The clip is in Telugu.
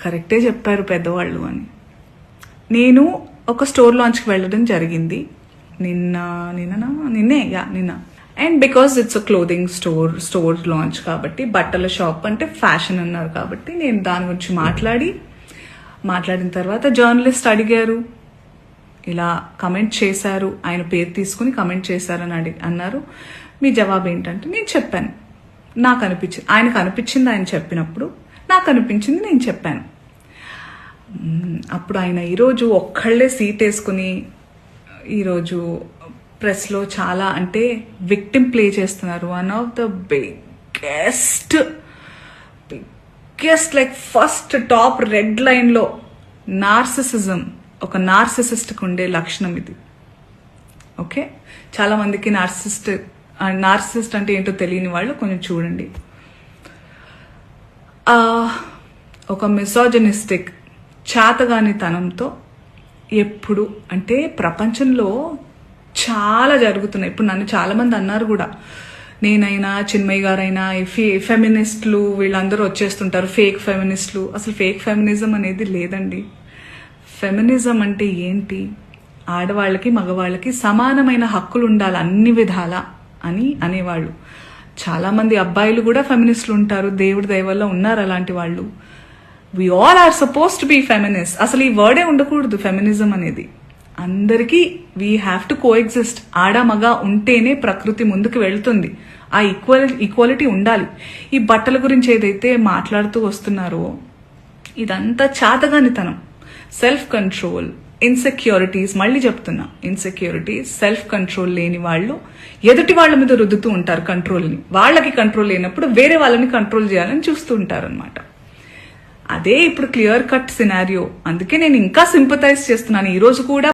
కరెక్టే చెప్పారు పెద్దవాళ్ళు అని. నేను ఒక స్టోర్ లాంచ్కి వెళ్ళడం జరిగింది నిన్న. And because it's a clothing store launch కాబట్టి, బట్టల షాప్ అంటే ఫ్యాషన్ అన్నారు కాబట్టి నేను దాని గురించి మాట్లాడిన తర్వాత జర్నలిస్ట్ అడిగారు, ఇలా కమెంట్ చేశారు, ఆయన పేరు తీసుకుని కమెంట్ చేశారని అన్నారు, మీ జవాబు ఏంటంటే నేను చెప్పాను, నాకు అనిపించింది, ఆయనకు అనిపించింది ఆయన చెప్పినప్పుడు, నాకు అనిపించింది నేను చెప్పాను. అప్పుడు ఆయన ఈరోజు ఒక్కళ్ళే సీట్ వేసుకుని ఈరోజు ప్రెస్లో చాలా అంటే విక్టిమ్ ప్లే చేస్తున్నారు. One of the biggest like first top red లైన్లో నార్సిసిజం, ఒక నార్సిసిస్ట్కి ఉండే లక్షణం ఇది. ఓకే, చాలా మందికి నార్సిసిస్ట్ అంటే ఏంటో తెలియని వాళ్ళు కొంచెం చూడండి. ఒక మిసోజనిస్టిక్ చాతగానితనంతో ఎప్పుడు అంటే ప్రపంచంలో చాలా జరుగుతున్నాయి. ఇప్పుడు నన్ను చాలా మంది అన్నారు కూడా, నేనైనా చిన్మయ్య గారైనా ఫెమినిస్టులు వీళ్ళందరూ వచ్చేస్తుంటారు, ఫేక్ ఫెమినిస్టులు. అసలు ఫేక్ ఫెమినిజం అనేది లేదండి. ఫెమినిజం అంటే ఏంటి? ఆడవాళ్ళకి మగవాళ్ళకి సమానమైన హక్కులు ఉండాలి అన్ని విధాల అని అనేవాళ్ళు. చాలా మంది అబ్బాయిలు కూడా ఫెమినిస్టులు ఉంటారు, దేవుడి దయ వల్ల ఉన్నారు అలాంటి వాళ్ళు. We all are suppose to be feminist. అసలు ఈ వర్డే ఉండకూడదు ఫెమినిజం అనేది. అందరికీ we have to coexist. ఆడ మగ ఉంటేనే ప్రకృతి ముందుకు వెళ్తుంది. ఆ ఈక్వాలిటీ ఉండాలి. ఈ బట్టల గురించి ఏదైతే మాట్లాడుతూ వస్తున్నారో ఇదంతా చాతగానితనం, సెల్ఫ్ కంట్రోల్, ఇన్సెక్యూరిటీస్. మళ్ళీ చెప్తున్నా, ఇన్సెక్యూరిటీస్, సెల్ఫ్ కంట్రోల్ లేని వాళ్ళు ఎదుటి వాళ్ళ మీద రుద్దుతూ ఉంటారు కంట్రోల్ని. వాళ్ళకి కంట్రోల్ లేనప్పుడు వేరే వాళ్ళని కంట్రోల్ చేయాలని చూస్తూ ఉంటారు అనమాట. అదే ఇప్పుడు క్లియర్ కట్ సినారియో. అందుకే నేను ఇంకా సింపథైజ్ చేస్తున్నాను. ఈ రోజు కూడా